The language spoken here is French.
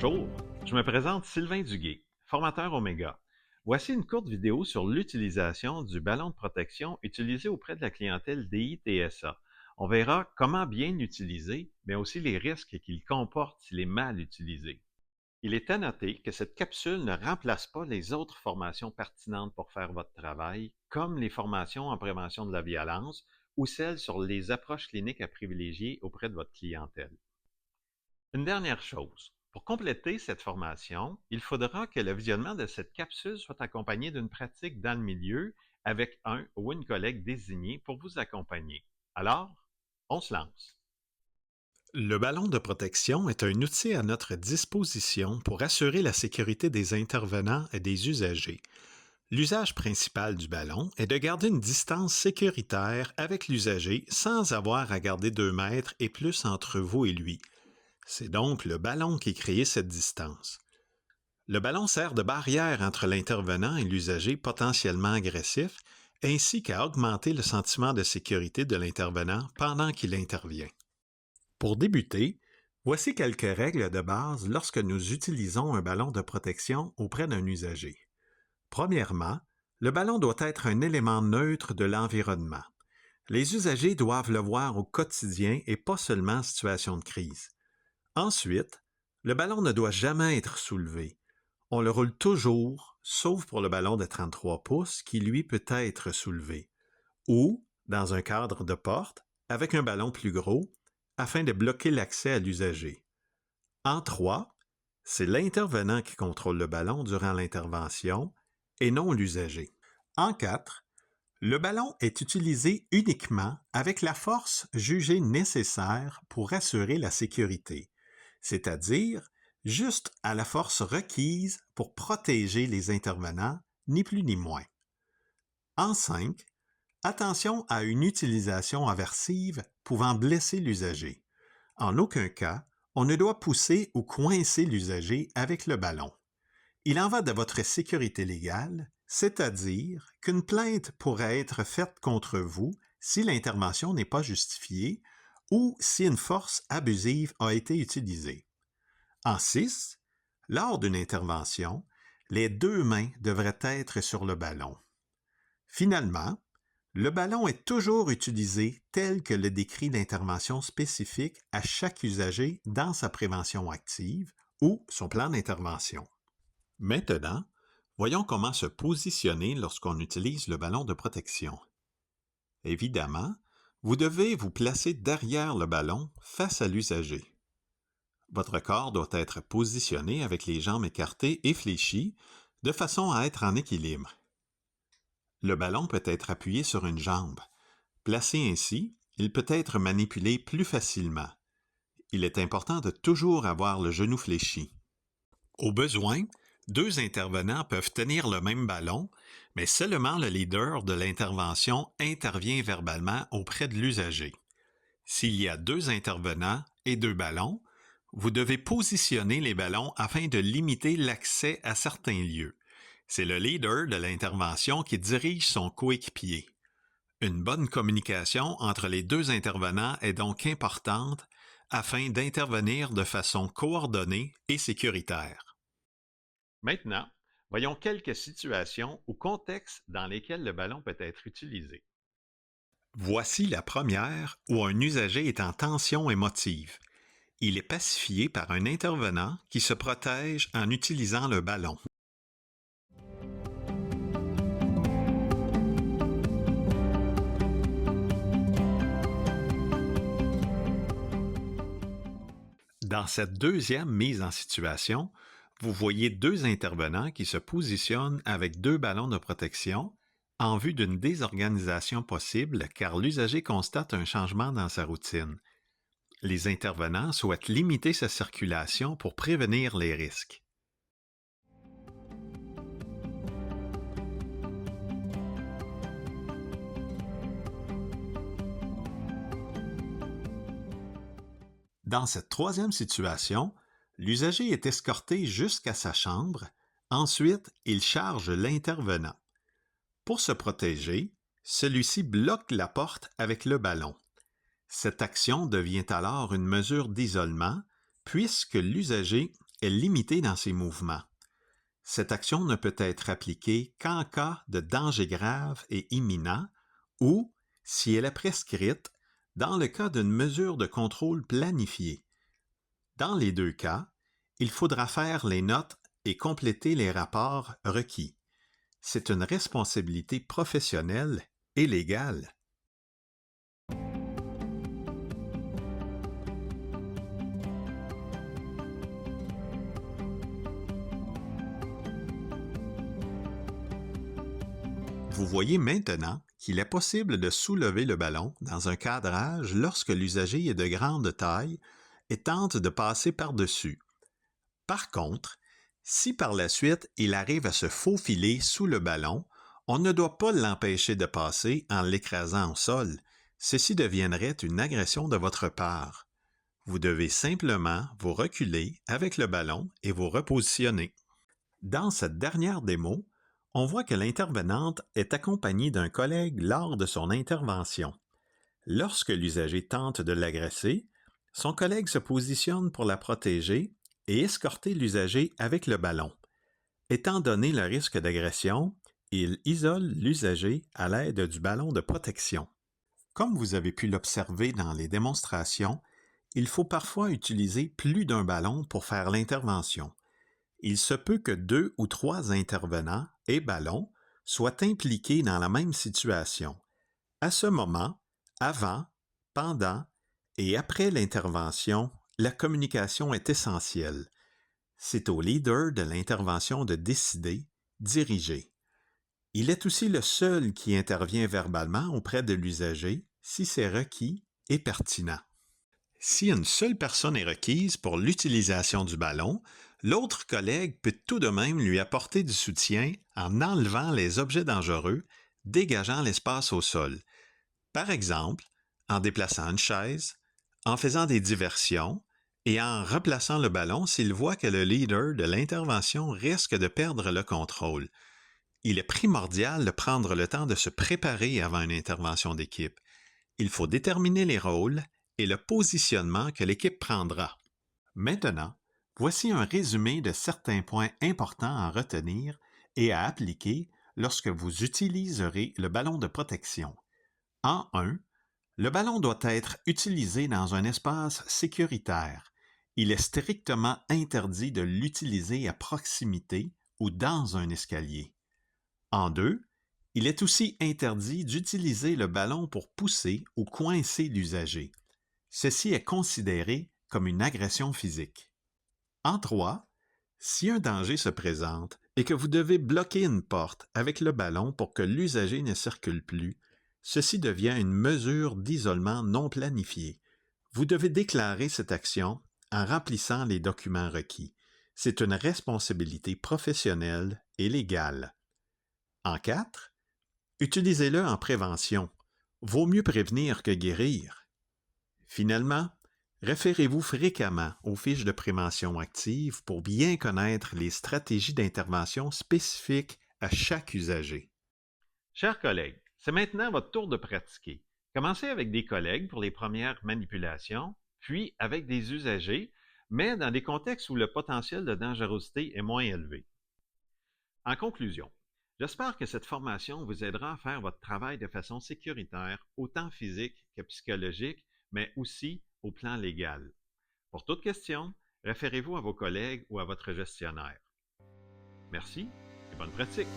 Bonjour, je me présente Sylvain Duguay, formateur Omega. Voici une courte vidéo sur l'utilisation du ballon de protection utilisé auprès de la clientèle DI-TSA. On verra comment bien l'utiliser, mais aussi les risques qu'il comporte s'il est mal utilisé. Il est à noter que cette capsule ne remplace pas les autres formations pertinentes pour faire votre travail, comme les formations en prévention de la violence ou celles sur les approches cliniques à privilégier auprès de votre clientèle. Une dernière chose, pour compléter cette formation, il faudra que le visionnement de cette capsule soit accompagné d'une pratique dans le milieu avec un ou une collègue désigné pour vous accompagner. Alors, on se lance. Le ballon de protection est un outil à notre disposition pour assurer la sécurité des intervenants et des usagers. L'usage principal du ballon est de garder une distance sécuritaire avec l'usager sans avoir à garder 2 mètres et plus entre vous et lui. C'est donc le ballon qui crée cette distance. Le ballon sert de barrière entre l'intervenant et l'usager potentiellement agressif, ainsi qu'à augmenter le sentiment de sécurité de l'intervenant pendant qu'il intervient. Pour débuter, voici quelques règles de base lorsque nous utilisons un ballon de protection auprès d'un usager. Premièrement, le ballon doit être un élément neutre de l'environnement. Les usagers doivent le voir au quotidien et pas seulement en situation de crise. Ensuite, le ballon ne doit jamais être soulevé. On le roule toujours, sauf pour le ballon de 33 pouces qui, lui, peut être soulevé. Ou, dans un cadre de porte, avec un ballon plus gros, afin de bloquer l'accès à l'usager. En 3, c'est l'intervenant qui contrôle le ballon durant l'intervention et non l'usager. En 4, le ballon est utilisé uniquement avec la force jugée nécessaire pour assurer la sécurité, c'est-à-dire juste à la force requise pour protéger les intervenants, ni plus ni moins. En 5, attention à une utilisation aversive pouvant blesser l'usager. En aucun cas, on ne doit pousser ou coincer l'usager avec le ballon. Il en va de votre sécurité légale, c'est-à-dire qu'une plainte pourrait être faite contre vous si l'intervention n'est pas justifiée ou si une force abusive a été utilisée. En 6, lors d'une intervention, les 2 mains devraient être sur le ballon. Finalement, le ballon est toujours utilisé tel que le décrit l'intervention spécifique à chaque usager dans sa prévention active ou son plan d'intervention. Maintenant, voyons comment se positionner lorsqu'on utilise le ballon de protection. Évidemment, vous devez vous placer derrière le ballon face à l'usager. Votre corps doit être positionné avec les jambes écartées et fléchies de façon à être en équilibre. Le ballon peut être appuyé sur une jambe. Placé ainsi, il peut être manipulé plus facilement. Il est important de toujours avoir le genou fléchi. Au besoin, 2 intervenants peuvent tenir le même ballon, mais seulement le leader de l'intervention intervient verbalement auprès de l'usager. S'il y a 2 intervenants et 2 ballons, vous devez positionner les ballons afin de limiter l'accès à certains lieux. C'est le leader de l'intervention qui dirige son coéquipier. Une bonne communication entre les 2 intervenants est donc importante afin d'intervenir de façon coordonnée et sécuritaire. Maintenant, voyons quelques situations ou contextes dans lesquels le ballon peut être utilisé. Voici la première où un usager est en tension émotive. Il est pacifié par un intervenant qui se protège en utilisant le ballon. Dans cette deuxième mise en situation, vous voyez 2 intervenants qui se positionnent avec 2 ballons de protection en vue d'une désorganisation possible car l'usager constate un changement dans sa routine. Les intervenants souhaitent limiter sa circulation pour prévenir les risques. Dans cette troisième situation, l'usager est escorté jusqu'à sa chambre, ensuite il charge l'intervenant. Pour se protéger, celui-ci bloque la porte avec le ballon. Cette action devient alors une mesure d'isolement puisque l'usager est limité dans ses mouvements. Cette action ne peut être appliquée qu'en cas de danger grave et imminent ou, si elle est prescrite, dans le cas d'une mesure de contrôle planifiée. Dans les deux cas, il faudra faire les notes et compléter les rapports requis. C'est une responsabilité professionnelle et légale. Vous voyez maintenant qu'il est possible de soulever le ballon dans un cadrage lorsque l'usager est de grande taille et tente de passer par-dessus. Par contre, si par la suite il arrive à se faufiler sous le ballon, on ne doit pas l'empêcher de passer en l'écrasant au sol. Ceci deviendrait une agression de votre part. Vous devez simplement vous reculer avec le ballon et vous repositionner. Dans cette dernière démo, on voit que l'intervenante est accompagnée d'un collègue lors de son intervention. Lorsque l'usager tente de l'agresser, son collègue se positionne pour la protéger et escorter l'usager avec le ballon. Étant donné le risque d'agression, il isole l'usager à l'aide du ballon de protection. Comme vous avez pu l'observer dans les démonstrations, il faut parfois utiliser plus d'un ballon pour faire l'intervention. Il se peut que 2 ou 3 intervenants et ballons soient impliqués dans la même situation. À ce moment, avant, pendant et après l'intervention, la communication est essentielle. C'est au leader de l'intervention de décider, diriger. Il est aussi le seul qui intervient verbalement auprès de l'usager si c'est requis et pertinent. Si une seule personne est requise pour l'utilisation du ballon, l'autre collègue peut tout de même lui apporter du soutien en enlevant les objets dangereux, dégageant l'espace au sol. Par exemple, en déplaçant une chaise, en faisant des diversions et en replaçant le ballon s'il voit que le leader de l'intervention risque de perdre le contrôle. Il est primordial de prendre le temps de se préparer avant une intervention d'équipe. Il faut déterminer les rôles et le positionnement que l'équipe prendra. Maintenant, voici un résumé de certains points importants à retenir et à appliquer lorsque vous utiliserez le ballon de protection. En 1, le ballon doit être utilisé dans un espace sécuritaire. Il est strictement interdit de l'utiliser à proximité ou dans un escalier. En 2, il est aussi interdit d'utiliser le ballon pour pousser ou coincer l'usager. Ceci est considéré comme une agression physique. En 3, si un danger se présente et que vous devez bloquer une porte avec le ballon pour que l'usager ne circule plus, ceci devient une mesure d'isolement non planifiée. Vous devez déclarer cette action en remplissant les documents requis. C'est une responsabilité professionnelle et légale. En 4, utilisez-le en prévention. Vaut mieux prévenir que guérir. Finalement, référez-vous fréquemment aux fiches de prévention active pour bien connaître les stratégies d'intervention spécifiques à chaque usager. Chers collègues, c'est maintenant votre tour de pratiquer. Commencez avec des collègues pour les premières manipulations, puis avec des usagers, mais dans des contextes où le potentiel de dangerosité est moins élevé. En conclusion, j'espère que cette formation vous aidera à faire votre travail de façon sécuritaire, autant physique que psychologique, mais aussi au plan légal. Pour toute question, référez-vous à vos collègues ou à votre gestionnaire. Merci et bonne pratique!